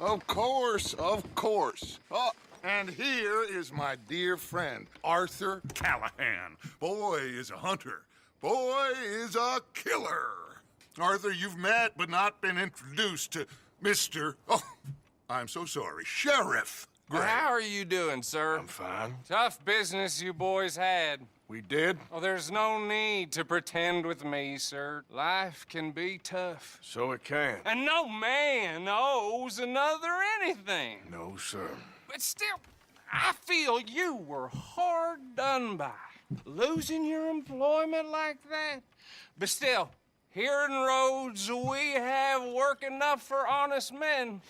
Of course, of course. Oh, and here is my dear friend, Arthur Callahan. Boy is a hunter. Boy is a killer. Arthur, you've met but not been introduced to Mr. Oh, I'm so sorry, Sheriff Gray. How are you doing, sir? I'm fine. Tough business you boys had. We did? Oh, there's no need to pretend with me, sir. Life can be tough. So it can. And no man owes another anything. No, sir. But still, I feel you were hard done by. Losing your employment like that. But still, here in Rhodes, we have work enough for honest men.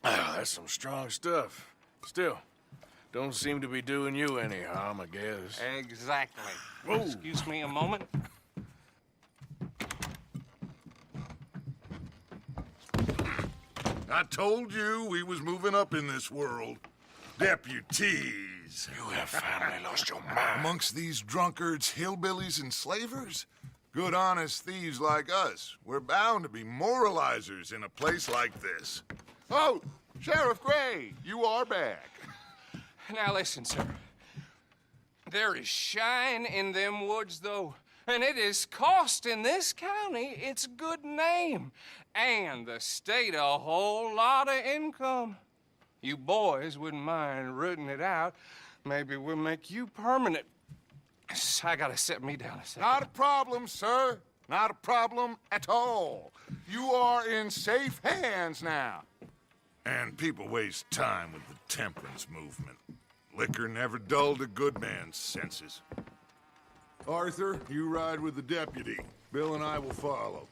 Ah, that's some strong stuff. Still, don't seem to be doing you any harm, I guess. Exactly. Whoa. Excuse me a moment. I told you we was moving up in this world. Deputies. You have finally lost your mind. Amongst these drunkards, hillbillies, and slavers? Good honest thieves like us. We're bound to be moralizers in a place like this. Oh, Sheriff Gray, you are back. Now listen, sir. There is shine in them woods, though. And it is costing this county its good name. And the state a whole lot of income. You boys wouldn't mind rooting it out. Maybe we'll make you permanent. I gotta set me down a second. Not a problem, sir. Not a problem at all. You are in safe hands now. And people waste time with the temperance movement. Liquor never dulled a good man's senses. Arthur, you ride with the deputy. Bill and I will follow.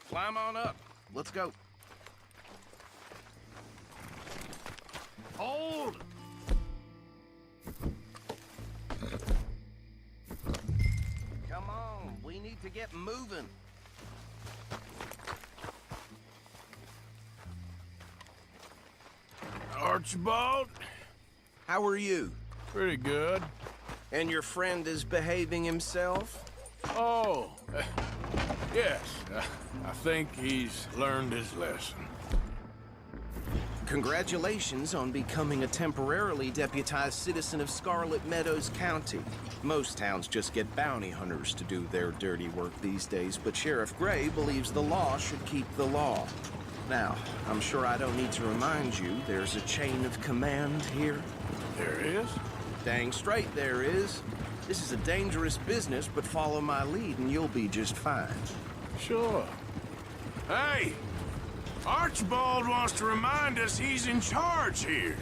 Climb on up. Let's go. Hold! Come on, we need to get moving. Archibald? How are you? Pretty good. And your friend is behaving himself? Oh, yes. I think he's learned his lesson. Congratulations on becoming a temporarily deputized citizen of Scarlet Meadows County. Most towns just get bounty hunters to do their dirty work these days, but Sheriff Gray believes the law should keep the law. Now, I'm sure I don't need to remind you, there's a chain of command here. There is? Dang straight there is. This is a dangerous business, but follow my lead and you'll be just fine. Sure. Hey! Archibald wants to remind us he's in charge here.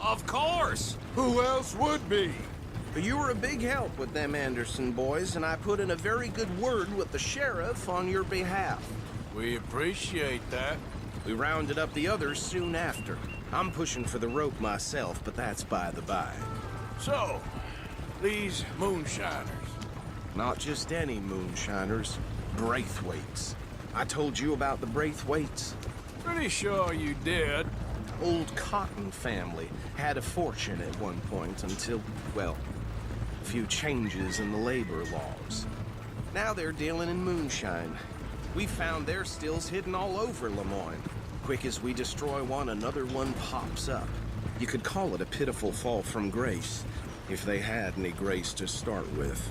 Of course. Who else would be? You were a big help with them Anderson boys, and I put in a very good word with the sheriff on your behalf. We appreciate that. We rounded up the others soon after. I'm pushing for the rope myself, but that's by the by. So, these moonshiners. Not just any moonshiners, Braithwaites. I told you about the Braithwaites. Pretty sure you did. Old Cotton family had a fortune at one point until, well, a few changes in the labor laws. Now they're dealing in moonshine. We found their stills hidden all over Lemoyne. Quick as we destroy one, another one pops up. You could call it a pitiful fall from grace, if they had any grace to start with.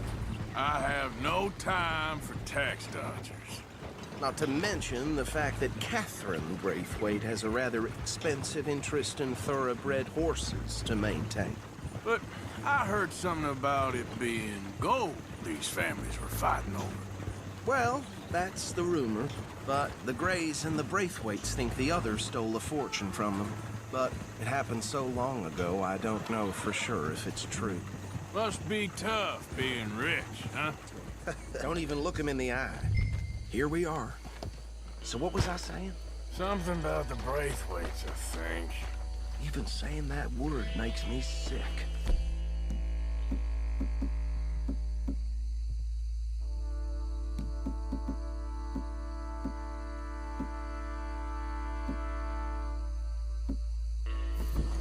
I have no time for tax dodgers. Not to mention the fact that Catherine Braithwaite has a rather expensive interest in thoroughbred horses to maintain. But I heard something about it being gold these families were fighting over. Well, that's the rumor. But the Grays and the Braithwaites think the others stole a fortune from them. But it happened so long ago, I don't know for sure if it's true. Must be tough being rich, huh? Don't even look him in the eye. Here we are. So what was I saying? Something about the Braithwaites, I think. Even saying that word makes me sick.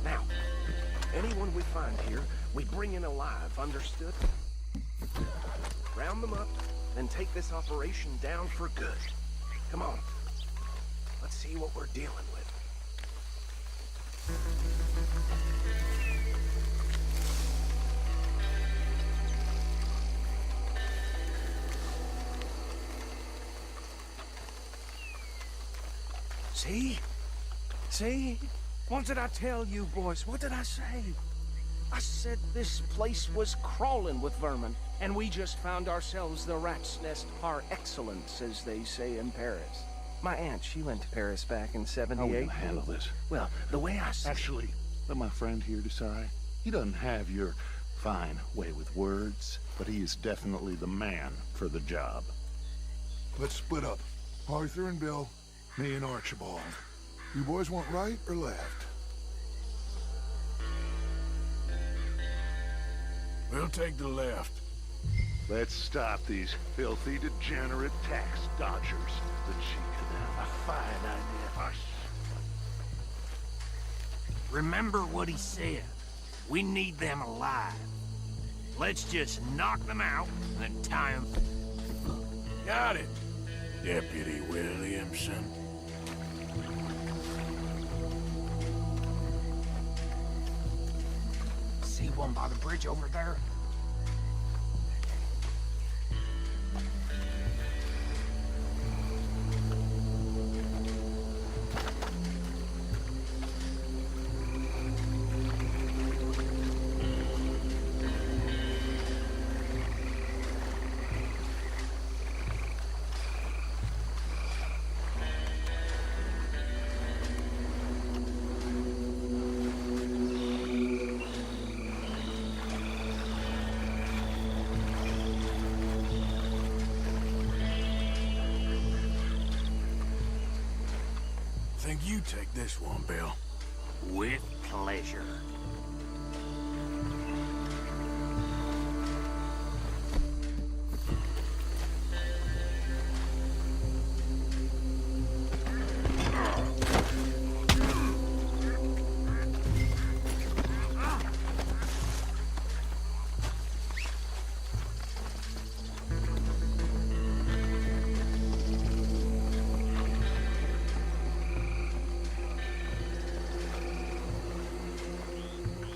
Now, anyone we find here, we bring in alive, understood? Round them up, and take this operation down for good. Come on. Let's see what we're dealing with. See? See? What did I tell you, boys? What did I say? I said this place was crawling with vermin, and we just found ourselves the rat's nest par excellence, as they say in Paris. My aunt, she went to Paris back in '78. How are we gonna handle this? Well, the way I see Actually, let my friend here decide. He doesn't have your fine way with words, but he is definitely the man for the job. Let's split up. Arthur and Bill, me and Archibald. You boys want right or left? We'll take the left. Let's stop these filthy, degenerate tax dodgers. The chief could have a fine idea. Remember what he said. We need them alive. Let's just knock them out and tie them. Got it, Deputy Williamson. See one by the bridge over there? Think you take this one, Bill. With pleasure.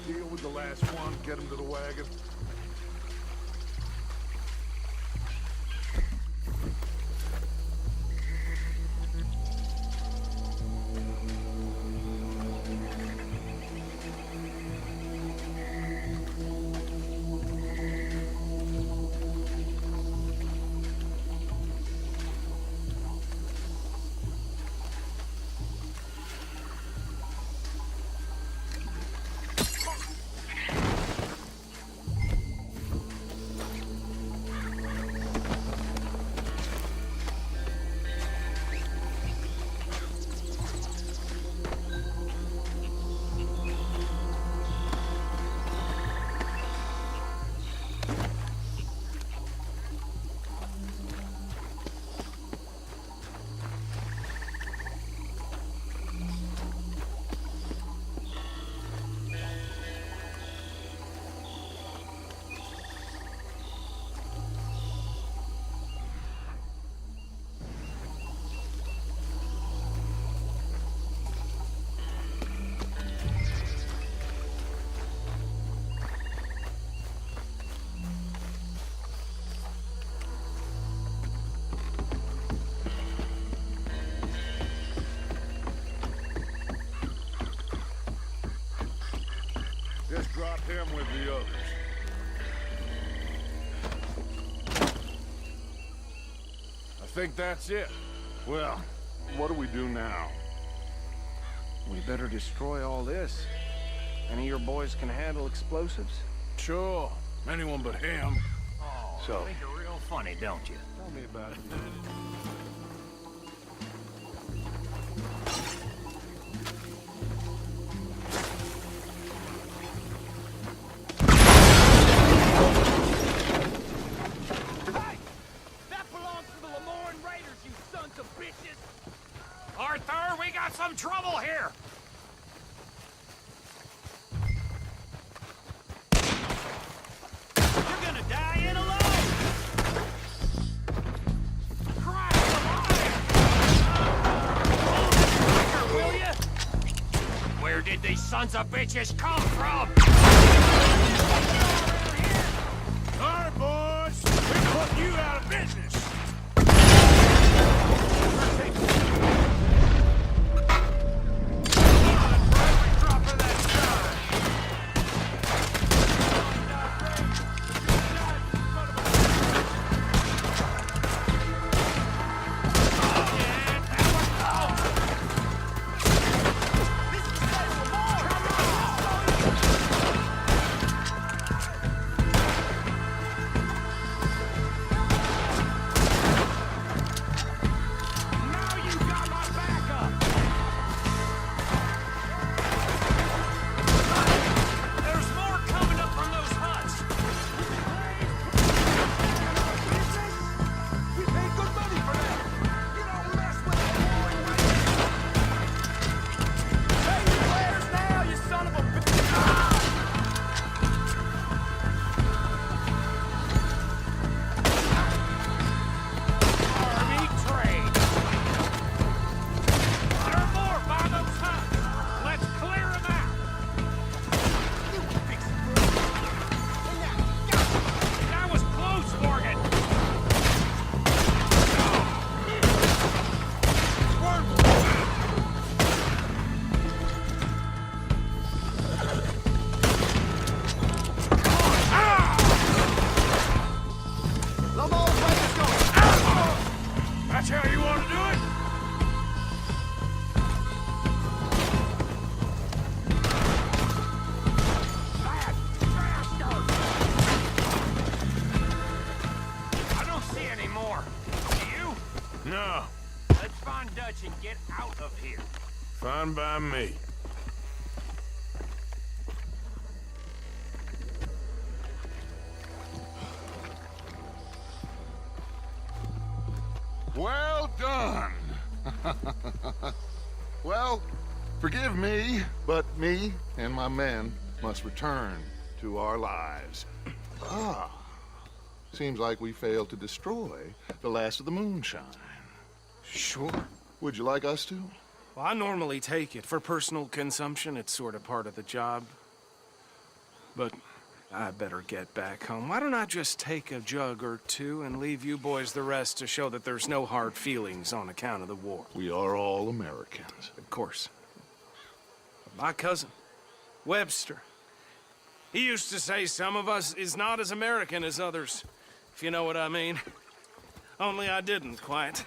Deal with the last one, get him to the wagon. Just drop him with the others. I think that's it. Well, what do we do now? we better destroy all this. Any of your boys can handle explosives? Sure. Anyone but him. Oh, So- you think you're real funny, don't you? Tell me about it. Arthur, we got some trouble here! You're gonna die in alone! Christ! sons of bitches come from! All right, boys. We're putting you out of business. No. Let's find Dutch and get out of here. Fine by me. Well done. Well, forgive me, but me and my men must return to our lives. Ah, seems like we failed to destroy the last of the moonshine. Sure. Would you like us to? Well, I normally take it. For personal consumption, it's sort of part of the job. But I better get back home. Why don't I just take a jug or two and leave you boys the rest to show that there's no hard feelings on account of the war? We are all Americans. Of course. But my cousin, Webster, he used to say some of us is not as American as others, if you know what I mean. Only I didn't quite.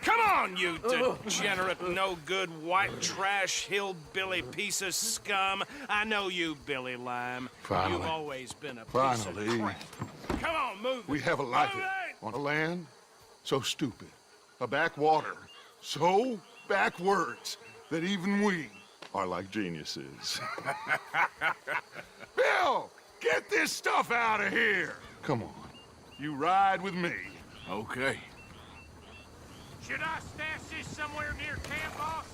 Come on, you degenerate, no-good, white trash, hillbilly piece of scum. I know you, Billy Lime. Finally. You've always been a piece Finally. of crap. Come on, move We it. have a life Move it! on a land so stupid, a backwater so backwards that even we are like geniuses. Bill, get this stuff out of here. Come on, you ride with me. Okay. Should I stash this somewhere near camp, boss?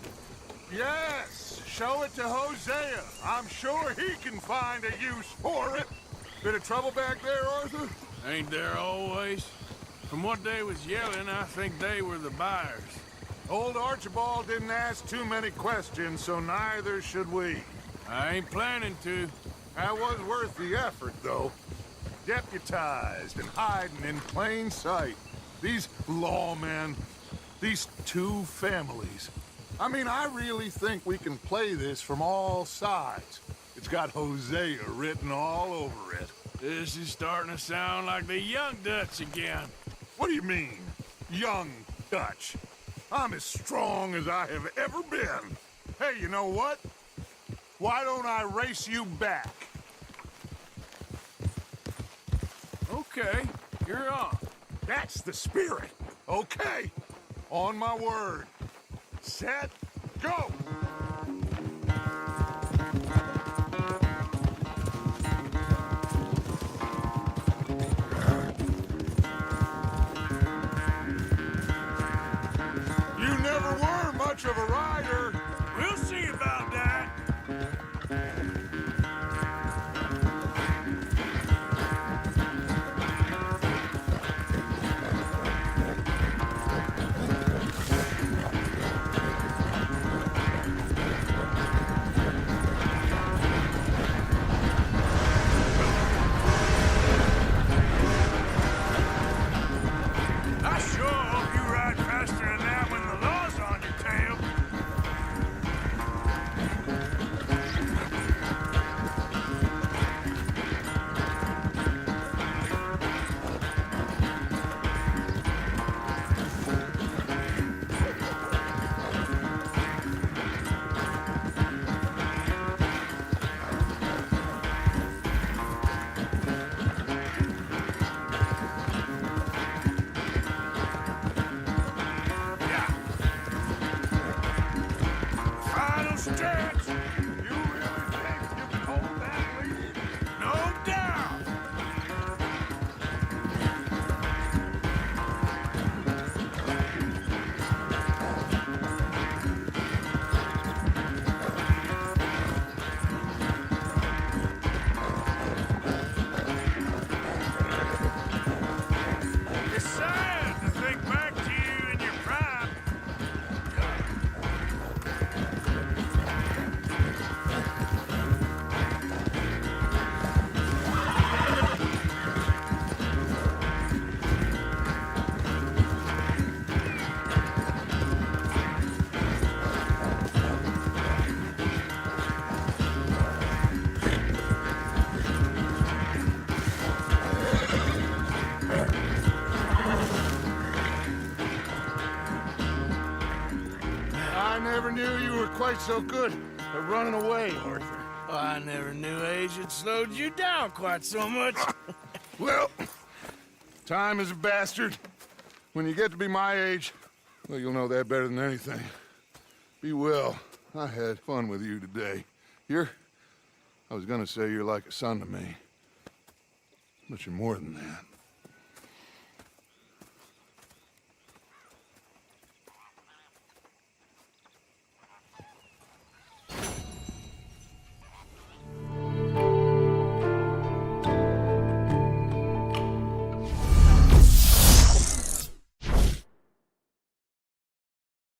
Yes, show it to Hosea. I'm sure he can find a use for it. Bit of trouble back there, Arthur? Ain't there always? From what they was yelling, I think they were the buyers. Old Archibald didn't ask too many questions, so neither should we. I ain't planning to. That was worth the effort, though. Deputized and hiding in plain sight. These lawmen, these two families. I mean, I really think we can play this from all sides. It's got Hosea written all over it. This is starting to sound like the young Dutch again. What do you mean, young Dutch? I'm as strong as I have ever been. Hey, you know what? Why don't I race you back? Okay, you're on. That's the spirit. Okay, on my word. Set, go! You never were much of a rider. We'll see about that. quite so good at running away, Arthur. Oh, I never knew age had slowed you down quite so much. Well, time is a bastard. When you get to be my age, well, you'll know that better than anything. Be well. I had fun with you today. I was gonna say you're like a son to me. But you're more than that.